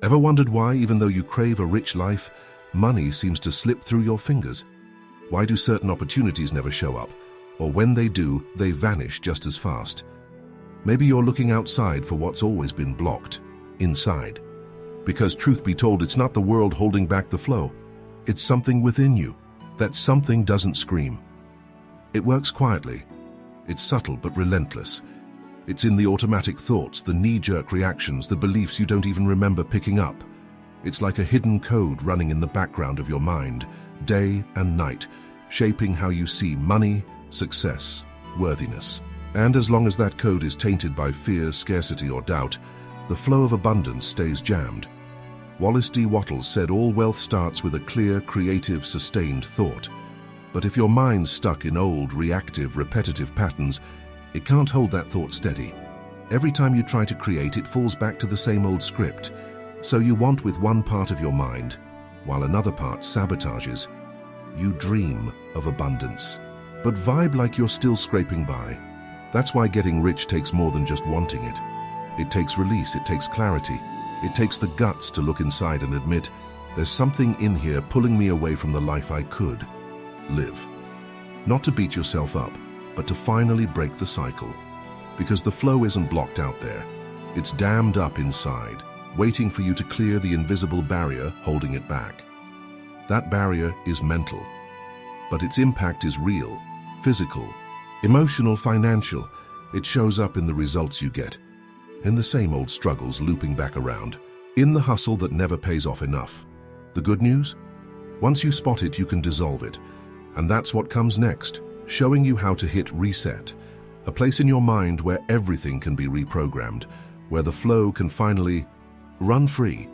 Ever wondered why, even though you crave a rich life, money seems to slip through your fingers? Why do certain opportunities never show up? Or when they do, they vanish just as fast? Maybe you're looking outside for what's always been blocked, inside. Because truth be told, it's not the world holding back the flow. It's something within you. That something doesn't scream. It works quietly. It's subtle but relentless. It's in the automatic thoughts, the knee-jerk reactions, the beliefs you don't even remember picking up. It's like a hidden code running in the background of your mind, day and night, shaping how you see money, success, worthiness. And as long as that code is tainted by fear, scarcity, or doubt, the flow of abundance stays jammed. Wallace Wattles said all wealth starts with a clear, creative, sustained thought. But if your mind's stuck in old, reactive, repetitive patterns, it can't hold that thought steady. Every time you try to create, it falls back to the same old script. So you want with one part of your mind, while another part sabotages. You dream of abundance, but vibe like you're still scraping by. That's why getting rich takes more than just wanting it. It takes release, it takes clarity. It takes the guts to look inside and admit, there's something in here pulling me away from the life I could live. Not to beat yourself up, but to finally break the cycle. Because the flow isn't blocked out there. It's dammed up inside, waiting for you to clear the invisible barrier holding it back. That barrier is mental, but its impact is real, physical, emotional, financial. It shows up in the results you get, in the same old struggles looping back around, in the hustle that never pays off enough. The good news? Once you spot it, you can dissolve it. And that's what comes next, showing you how to hit reset, a place in your mind where everything can be reprogrammed, where the flow can finally run free.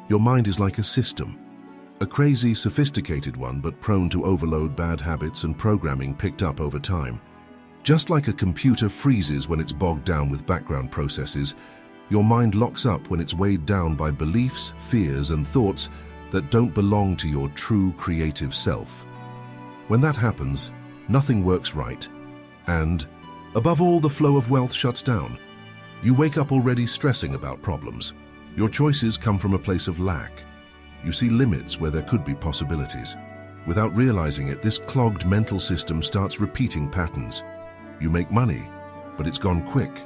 Your mind is like a system, a crazy, sophisticated one, but prone to overload, bad habits, and programming picked up over time. Just like a computer freezes when it's bogged down with background processes, your mind locks up when it's weighed down by beliefs, fears, and thoughts that don't belong to your true creative self. When that happens, nothing works right. And, above all, the flow of wealth shuts down. You wake up already stressing about problems. Your choices come from a place of lack. You see limits where there could be possibilities. Without realizing it, this clogged mental system starts repeating patterns. You make money, but it's gone quick.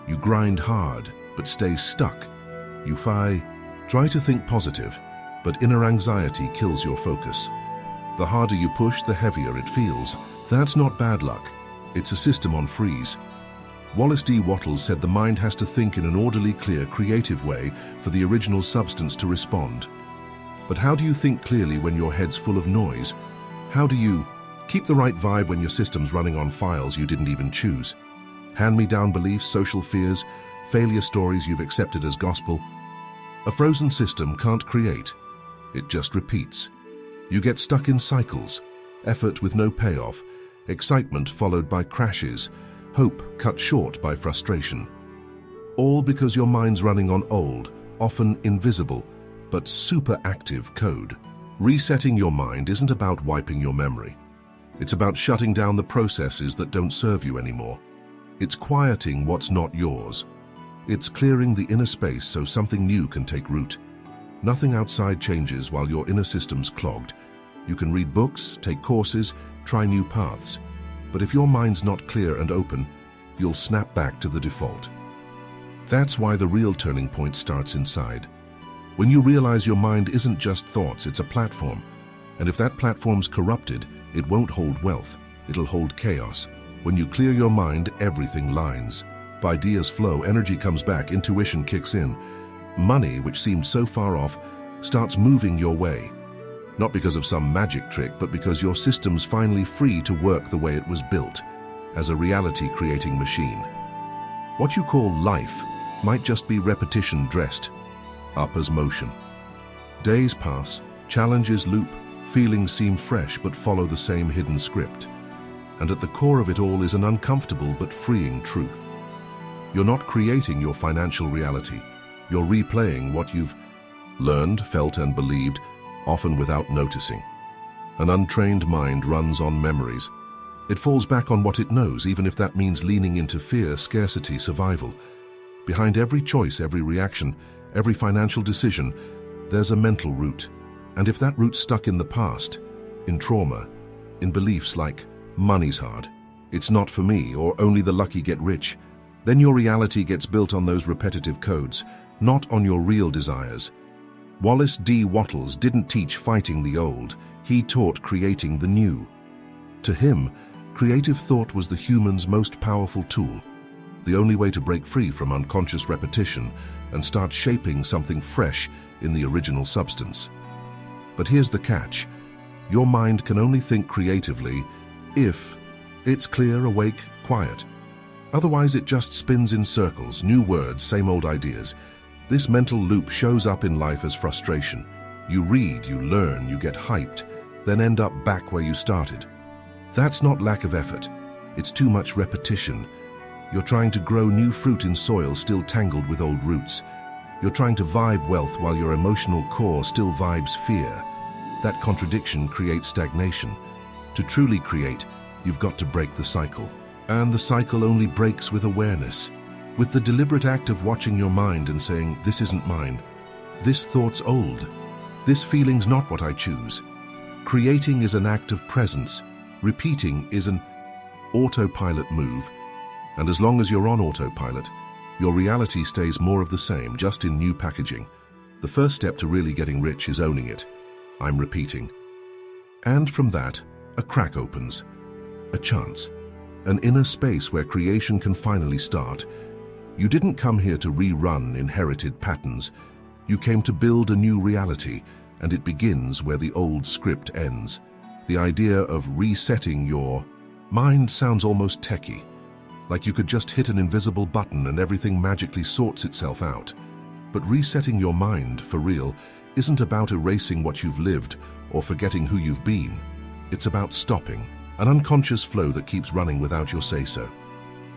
You grind hard, but stay stuck. You try to think positive, but inner anxiety kills your focus. The harder you push, the heavier it feels. That's not bad luck. It's a system on freeze. Wallace Wattles said the mind has to think in an orderly, clear, creative way for the original substance to respond. But how do you think clearly when your head's full of noise? How do you keep the right vibe when your system's running on files you didn't even choose? Hand-me-down beliefs, social fears, failure stories you've accepted as gospel. A frozen system can't create. It just repeats. You get stuck in cycles, effort with no payoff, excitement followed by crashes, hope cut short by frustration. All because your mind's running on old, often invisible, but super active code. Resetting your mind isn't about wiping your memory. It's about shutting down the processes that don't serve you anymore. It's quieting what's not yours. It's clearing the inner space so something new can take root. Nothing outside changes while your inner system's clogged. You can read books, take courses, try new paths. But if your mind's not clear and open, you'll snap back to the default. That's why the real turning point starts inside. When you realize your mind isn't just thoughts, it's a platform. And if that platform's corrupted, it won't hold wealth, it'll hold chaos. When you clear your mind, everything lines. Ideas flow, energy comes back, intuition kicks in. Money, which seemed so far off, starts moving your way. Not because of some magic trick, but because your system's finally free to work the way it was built, as a reality-creating machine. What you call life might just be repetition dressed up as motion. Days pass, challenges loop, feelings seem fresh but follow the same hidden script. And at the core of it all is an uncomfortable but freeing truth. You're not creating your financial reality. You're replaying what you've learned, felt, and believed, often without noticing. An untrained mind runs on memories. It falls back on what it knows, even if that means leaning into fear, scarcity, survival. Behind every choice, every reaction, every financial decision, there's a mental root. And if that root's stuck in the past, in trauma, in beliefs like money's hard, it's not for me, or only the lucky get rich, then your reality gets built on those repetitive codes, not on your real desires. Wallace D. Wattles didn't teach fighting the old, he taught creating the new. To him, creative thought was the human's most powerful tool, the only way to break free from unconscious repetition and start shaping something fresh in the original substance. But here's the catch. Your mind can only think creatively if it's clear, awake, quiet. Otherwise, it just spins in circles, new words, same old ideas. This mental loop shows up in life as frustration. You read, you learn, you get hyped, then end up back where you started. That's not lack of effort. It's too much repetition. You're trying to grow new fruit in soil still tangled with old roots. You're trying to vibe wealth while your emotional core still vibes fear. That contradiction creates stagnation. To truly create, you've got to break the cycle. And the cycle only breaks with awareness, with the deliberate act of watching your mind and saying, this isn't mine. This thought's old. This feeling's not what I choose. Creating is an act of presence. Repeating is an autopilot move. And as long as you're on autopilot, your reality stays more of the same, just in new packaging. The first step to really getting rich is owning it. I'm repeating. And from that, a crack opens. A chance. An inner space where creation can finally start. You didn't come here to rerun inherited patterns. You came to build a new reality, and it begins where the old script ends. The idea of resetting your mind sounds almost techie, like you could just hit an invisible button and everything magically sorts itself out. But resetting your mind, for real, isn't about erasing what you've lived or forgetting who you've been. It's about stopping an unconscious flow that keeps running without your say-so.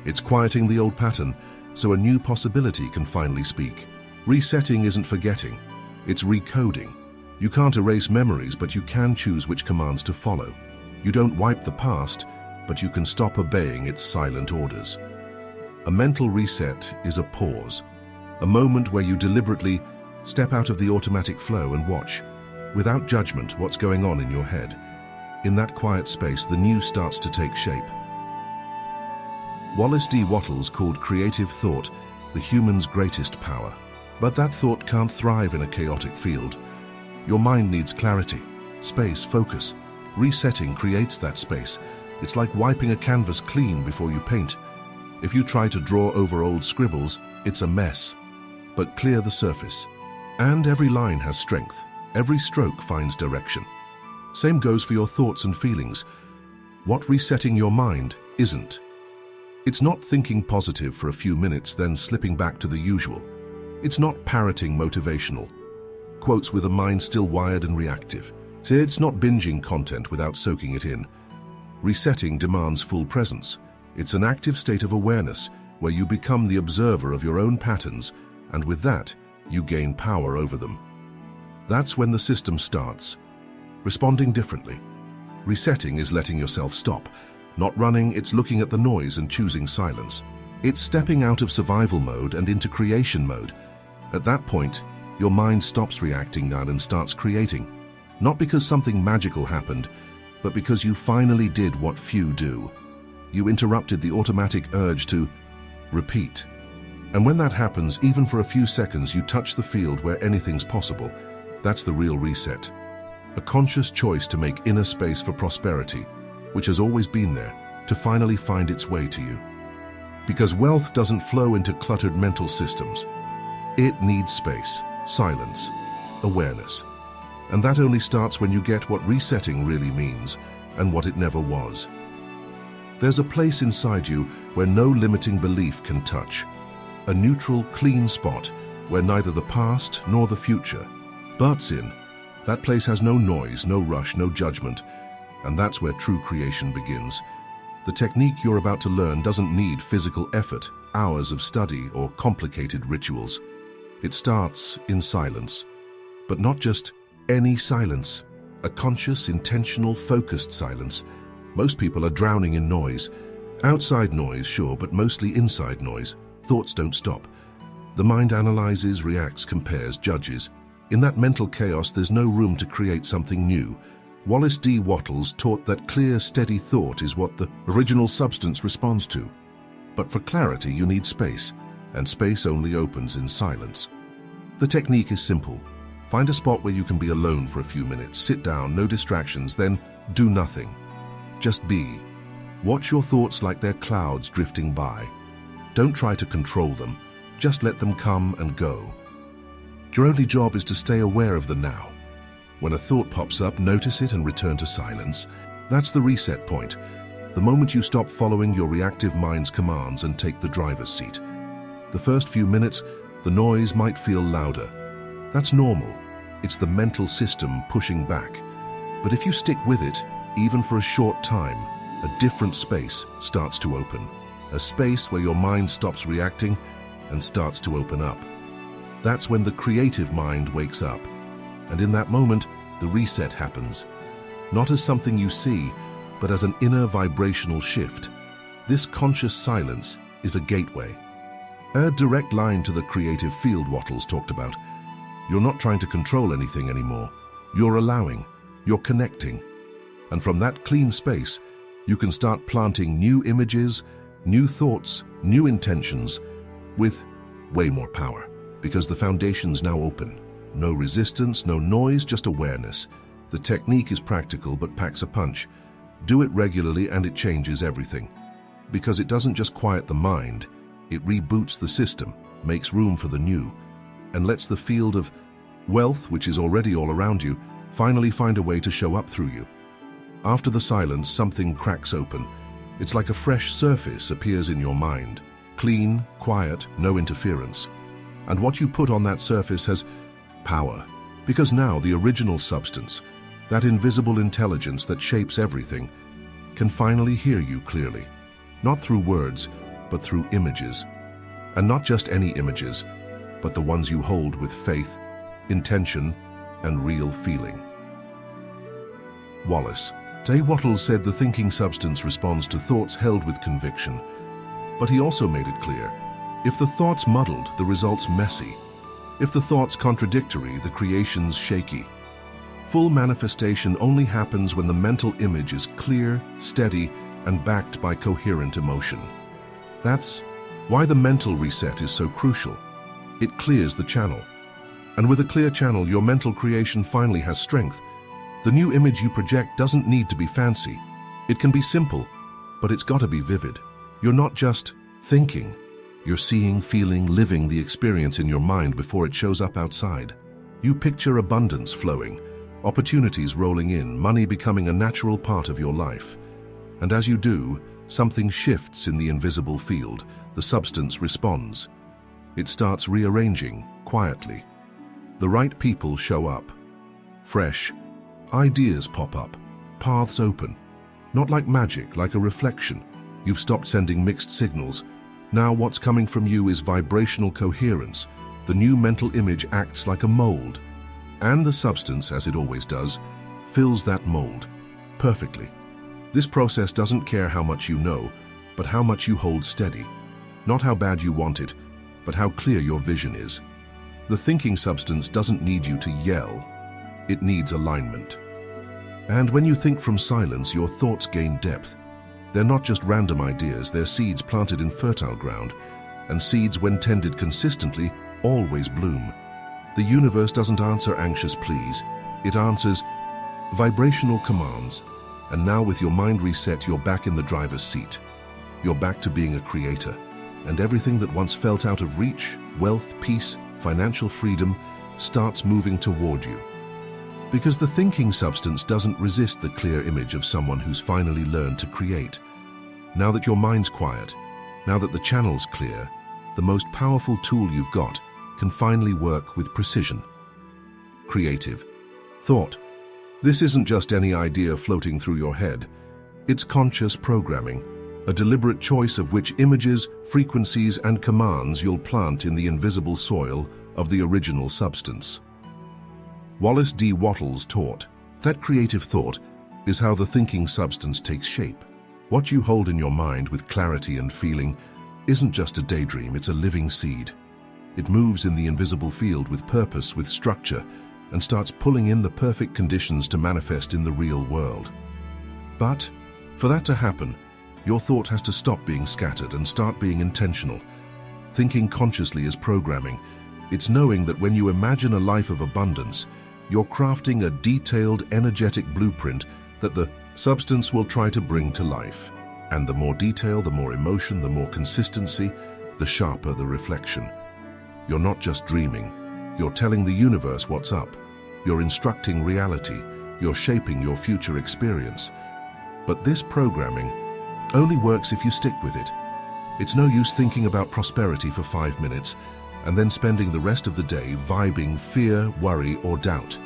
It's quieting the old pattern so a new possibility can finally speak. Resetting isn't forgetting, it's recoding. You can't erase memories, but you can choose which commands to follow. You don't wipe the past, but you can stop obeying its silent orders. A mental reset is a pause, a moment where you deliberately step out of the automatic flow and watch, without judgment, what's going on in your head. In that quiet space, the new starts to take shape. Wallace D. Wattles called creative thought the human's greatest power. But that thought can't thrive in a chaotic field. Your mind needs clarity, space, focus. Resetting creates that space. It's like wiping a canvas clean before you paint. If you try to draw over old scribbles, it's a mess. But clear the surface. And every line has strength. Every stroke finds direction. Same goes for your thoughts and feelings. What resetting your mind isn't. It's not thinking positive for a few minutes, then slipping back to the usual. It's not parroting motivational quotes with a mind still wired and reactive. It's not binging content without soaking it in. Resetting demands full presence. It's an active state of awareness where you become the observer of your own patterns, and with that, you gain power over them. That's when the system starts responding differently. Resetting is letting yourself stop. Not running, it's looking at the noise and choosing silence. It's stepping out of survival mode and into creation mode. At that point, your mind stops reacting now and starts creating. Not because something magical happened, but because you finally did what few do. You interrupted the automatic urge to repeat. And when that happens, even for a few seconds, you touch the field where anything's possible. That's the real reset. A conscious choice to make inner space for prosperity, which has always been there, to finally find its way to you. Because wealth doesn't flow into cluttered mental systems. It needs space, silence, awareness. And that only starts when you get what resetting really means and what it never was. There's a place inside you where no limiting belief can touch. A neutral, clean spot where neither the past nor the future butts in. That place has no noise, no rush, no judgment. And that's where true creation begins. The technique you're about to learn doesn't need physical effort, hours of study, or complicated rituals. It starts in silence. But not just any silence. A conscious, intentional, focused silence. Most people are drowning in noise. Outside noise, sure, but mostly inside noise. Thoughts don't stop. The mind analyzes, reacts, compares, judges. In that mental chaos, there's no room to create something new. Wallace D. Wattles taught that clear, steady thought is what the original substance responds to. But for clarity, you need space, and space only opens in silence. The technique is simple. Find a spot where you can be alone for a few minutes, sit down, no distractions, then do nothing. Just be. Watch your thoughts like they're clouds drifting by. Don't try to control them, just let them come and go. Your only job is to stay aware of the now. When a thought pops up, notice it and return to silence. That's the reset point, the moment you stop following your reactive mind's commands and take the driver's seat. The first few minutes, the noise might feel louder. That's normal. It's the mental system pushing back. But if you stick with it, even for a short time, a different space starts to open. A space where your mind stops reacting and starts to open up. That's when the creative mind wakes up. And in that moment, the reset happens. Not as something you see, but as an inner vibrational shift. This conscious silence is a gateway. A direct line to the creative field Wattles talked about. You're not trying to control anything anymore. You're allowing. You're connecting. And from that clean space, you can start planting new images, new thoughts, new intentions, with way more power. Because the foundation's now open. No resistance, no noise, just awareness. The technique is practical but packs a punch. Do it regularly and it changes everything. Because it doesn't just quiet the mind, it reboots the system, makes room for the new, and lets the field of wealth, which is already all around you, finally find a way to show up through you. After the silence, something cracks open. It's like a fresh surface appears in your mind. Clean, quiet, no interference. And what you put on that surface has power. Because now the original substance, that invisible intelligence that shapes everything, can finally hear you clearly. Not through words, but through images. And not just any images, but the ones you hold with faith, intention, and real feeling. Wallace D. Wattles said the thinking substance responds to thoughts held with conviction. But he also made it clear, if the thought's muddled, the result's messy. If the thought's contradictory, the creation's shaky. Full manifestation only happens when the mental image is clear, steady, and backed by coherent emotion. That's why the mental reset is so crucial. It clears the channel. And with a clear channel, your mental creation finally has strength. The new image you project doesn't need to be fancy. It can be simple, but it's got to be vivid. You're not just thinking. You're seeing, feeling, living the experience in your mind before it shows up outside. You picture abundance flowing, opportunities rolling in, money becoming a natural part of your life. And as you do, something shifts in the invisible field. The substance responds. It starts rearranging, quietly. The right people show up. Fresh. Ideas pop up. Paths open. Not like magic, like a reflection. You've stopped sending mixed signals. Now what's coming from you is vibrational coherence. The new mental image acts like a mold. And the substance, as it always does, fills that mold perfectly. This process doesn't care how much you know, but how much you hold steady. Not how bad you want it, but how clear your vision is. The thinking substance doesn't need you to yell. It needs alignment. And when you think from silence, your thoughts gain depth. They're not just random ideas, they're seeds planted in fertile ground. And seeds, when tended consistently, always bloom. The universe doesn't answer anxious pleas. It answers vibrational commands. And now with your mind reset, you're back in the driver's seat. You're back to being a creator. And everything that once felt out of reach, wealth, peace, financial freedom, starts moving toward you. Because the thinking substance doesn't resist the clear image of someone who's finally learned to create. Now that your mind's quiet, now that the channel's clear, the most powerful tool you've got can finally work with precision. Creative thought. This isn't just any idea floating through your head. It's conscious programming, a deliberate choice of which images, frequencies, and commands you'll plant in the invisible soil of the original substance. Wallace D. Wattles taught that creative thought is how the thinking substance takes shape. What you hold in your mind with clarity and feeling isn't just a daydream, it's a living seed. It moves in the invisible field with purpose, with structure, and starts pulling in the perfect conditions to manifest in the real world. But for that to happen, your thought has to stop being scattered and start being intentional. Thinking consciously is programming. It's knowing that when you imagine a life of abundance, you're crafting a detailed, energetic blueprint that the substance will try to bring to life. And the more detail, the more emotion, the more consistency, the sharper the reflection. You're not just dreaming. You're telling the universe what's up. You're instructing reality. You're shaping your future experience. But this programming only works if you stick with it. It's no use thinking about prosperity for 5 minutes and then spending the rest of the day vibing fear, worry, or doubt.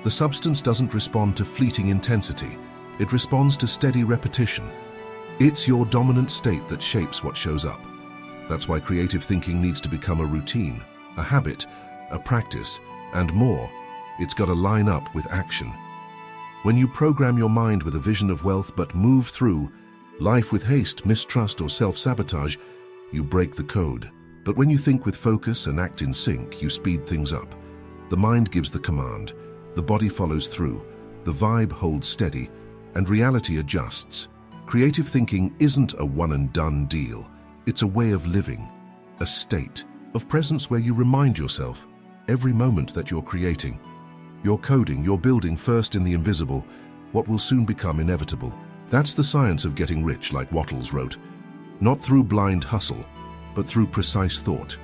The substance doesn't respond to fleeting intensity. It responds to steady repetition. It's your dominant state that shapes what shows up. That's why creative thinking needs to become a routine, a habit, a practice, and more. It's got to line up with action. When you program your mind with a vision of wealth but move through life with haste, mistrust, or self-sabotage, you break the code. But when you think with focus and act in sync, you speed things up. The mind gives the command, the body follows through, the vibe holds steady, and reality adjusts. Creative thinking isn't a one-and-done deal. It's a way of living, a state of presence where you remind yourself every moment that you're creating. You're coding, you're building first in the invisible, what will soon become inevitable. That's the science of getting rich, like Wattles wrote. Not through blind hustle, but through precise thought.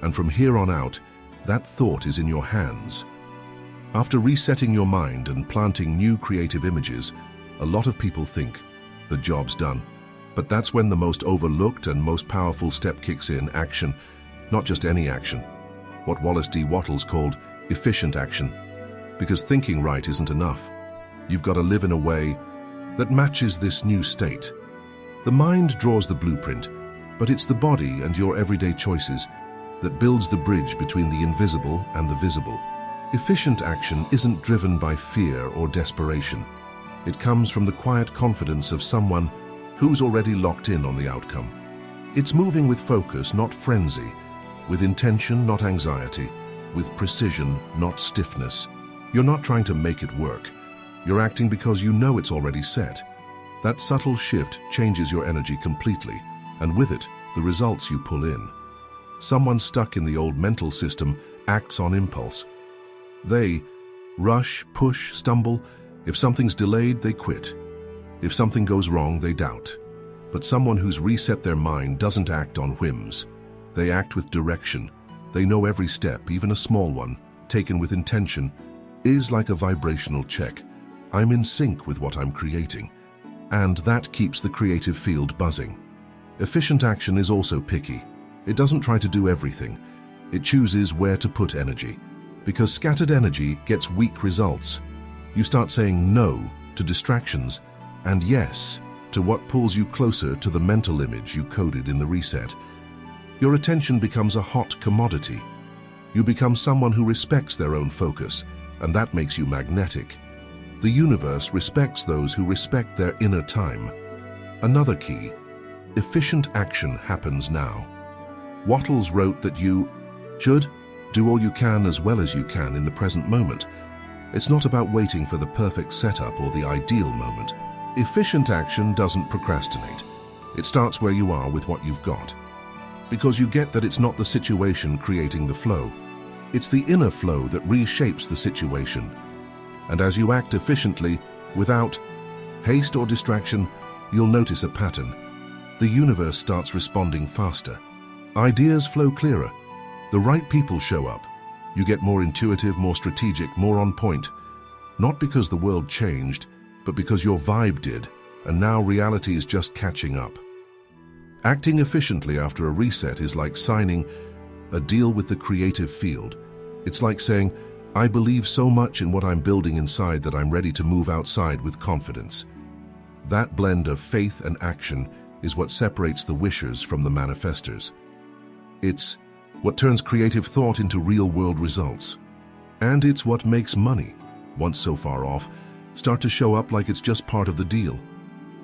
And from here on out, that thought is in your hands. After resetting your mind and planting new creative images, a lot of people think the job's done. But that's when the most overlooked and most powerful step kicks in: action. Not just any action. What Wattles called efficient action. Because thinking right isn't enough. You've got to live in a way that matches this new state. The mind draws the blueprint, but it's the body and your everyday choices that builds the bridge between the invisible and the visible. Efficient action isn't driven by fear or desperation. It comes from the quiet confidence of someone who's already locked in on the outcome. It's moving with focus, not frenzy, with intention, not anxiety, with precision, not stiffness. You're not trying to make it work. You're acting because you know it's already set. That subtle shift changes your energy completely, and with it, the results you pull in. Someone stuck in the old mental system acts on impulse. They rush, push, stumble. If something's delayed, they quit. If something goes wrong, they doubt. But someone who's reset their mind doesn't act on whims. They act with direction. They know every step, even a small one, taken with intention, is like a vibrational check. I'm in sync with what I'm creating. And that keeps the creative field buzzing. Efficient action is also picky. It doesn't try to do everything. It chooses where to put energy. Because scattered energy gets weak results. You start saying no to distractions and yes to what pulls you closer to the mental image you coded in the reset. Your attention becomes a hot commodity. You become someone who respects their own focus, and that makes you magnetic. The universe respects those who respect their inner time. Another key: efficient action happens now. Wattles wrote that you should do all you can as well as you can in the present moment. It's not about waiting for the perfect setup or the ideal moment. Efficient action doesn't procrastinate. It starts where you are with what you've got. Because you get that it's not the situation creating the flow. It's the inner flow that reshapes the situation. And as you act efficiently, without haste or distraction, you'll notice a pattern. The universe starts responding faster. Ideas flow clearer. The right people show up. You get more intuitive, more strategic, more on point. Not because the world changed, but because your vibe did, and now reality is just catching up. Acting efficiently after a reset is like signing a deal with the creative field. It's like saying, I believe so much in what I'm building inside that I'm ready to move outside with confidence. That blend of faith and action is what separates the wishers from the manifestors. It's what turns creative thought into real-world results. And it's what makes money, once so far off, start to show up like it's just part of the deal.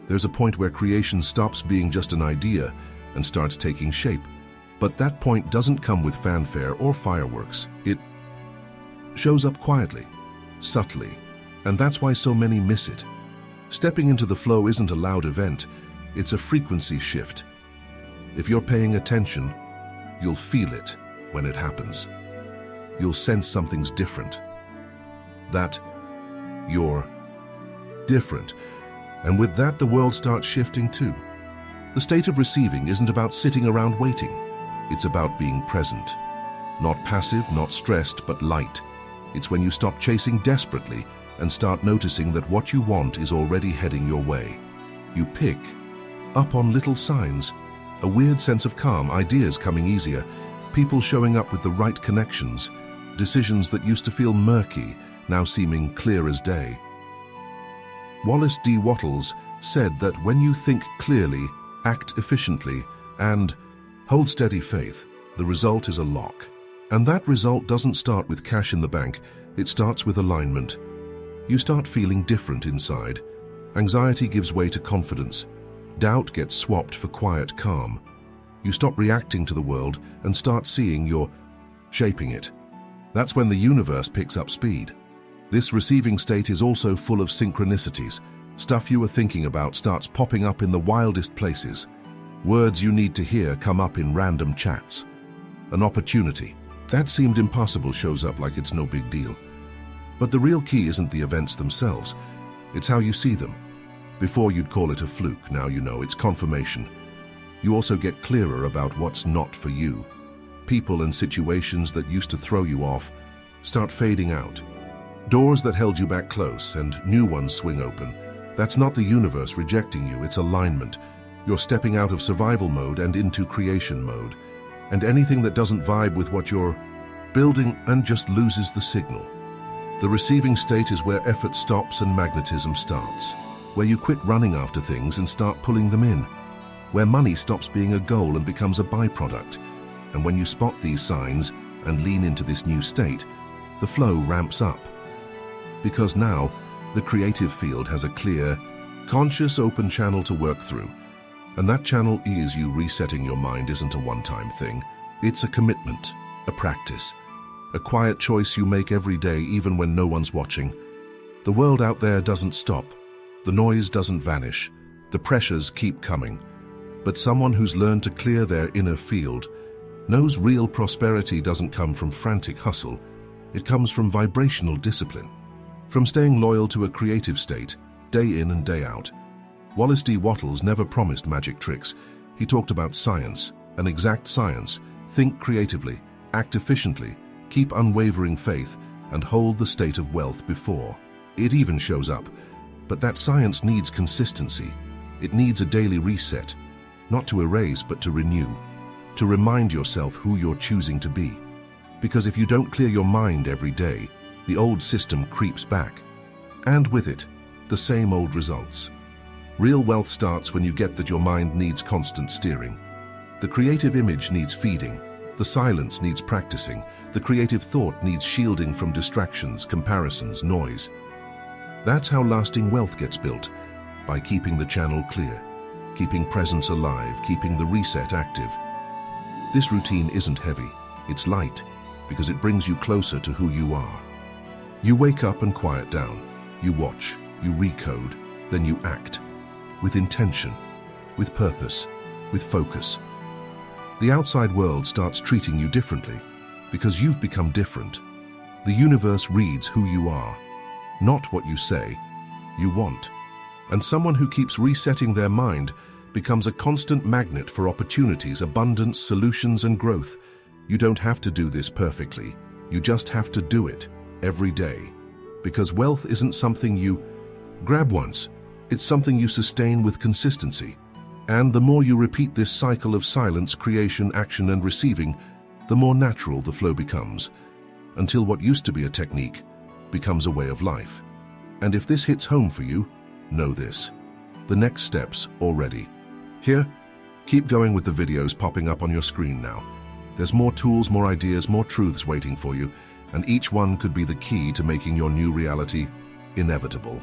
There's a point where creation stops being just an idea and starts taking shape. But that point doesn't come with fanfare or fireworks. It shows up quietly, subtly, and that's why so many miss it. Stepping into the flow isn't a loud event, it's a frequency shift. If you're paying attention, you'll feel it when it happens. You'll sense something's different. That you're different. And with that, the world starts shifting too. The state of receiving isn't about sitting around waiting. It's about being present. Not passive, not stressed, but light. It's when you stop chasing desperately and start noticing that what you want is already heading your way. You pick up on little signs, a weird sense of calm, ideas coming easier, people showing up with the right connections, decisions that used to feel murky, now seeming clear as day. Wallace D. Wattles said that when you think clearly, act efficiently, and hold steady faith, the result is a lock. And that result doesn't start with cash in the bank, it starts with alignment. You start feeling different inside. Anxiety gives way to confidence. Doubt gets swapped for quiet calm. You stop reacting to the world and start seeing you're shaping it. That's when the universe picks up speed. This receiving state is also full of synchronicities. Stuff you were thinking about starts popping up in the wildest places. Words you need to hear come up in random chats. An opportunity that seemed impossible shows up like it's no big deal. But the real key isn't the events themselves, it's how you see them. Before you'd call it a fluke, now you know it's confirmation. You also get clearer about what's not for you. People and situations that used to throw you off start fading out. Doors that held you back close and new ones swing open. That's not the universe rejecting you, it's alignment. You're stepping out of survival mode and into creation mode. And anything that doesn't vibe with what you're building and just loses the signal. The receiving state is where effort stops and magnetism starts, where you quit running after things and start pulling them in, where money stops being a goal and becomes a byproduct. And when you spot these signs and lean into this new state, the flow ramps up. Because now, the creative field has a clear, conscious, open channel to work through. And that channel is you resetting your mind isn't a one-time thing. It's a commitment, a practice, a quiet choice you make every day even when no one's watching. The world out there doesn't stop. The noise doesn't vanish. The pressures keep coming. But someone who's learned to clear their inner field knows real prosperity doesn't come from frantic hustle. It comes from vibrational discipline, from staying loyal to a creative state, day in and day out. Wallace D. Wattles never promised magic tricks. He talked about science, an exact science. Think creatively, act efficiently, keep unwavering faith, and hold the state of wealth before it even shows up. But that science needs consistency. It needs a daily reset, not to erase but to renew, to remind yourself who you're choosing to be. Because if you don't clear your mind every day, the old system creeps back. And with it, the same old results. Real wealth starts when you get that your mind needs constant steering. The creative image needs feeding. The silence needs practicing. The creative thought needs shielding from distractions, comparisons, noise. That's how lasting wealth gets built, by keeping the channel clear, keeping presence alive, keeping the reset active. This routine isn't heavy, it's light, because it brings you closer to who you are. You wake up and quiet down. You watch, you recode, then you act. With intention, with purpose, with focus. The outside world starts treating you differently because you've become different. The universe reads who you are, not what you say, you want. And someone who keeps resetting their mind becomes a constant magnet for opportunities, abundance, solutions, and growth. You don't have to do this perfectly. You just have to do it every day. Because wealth isn't something you grab once. It's something you sustain with consistency. And the more you repeat this cycle of silence, creation, action, and receiving, the more natural the flow becomes, until what used to be a technique becomes a way of life. And if this hits home for you, know this. The next step's already here. Keep going with the videos popping up on your screen now. There's more tools, more ideas, more truths waiting for you, and each one could be the key to making your new reality inevitable.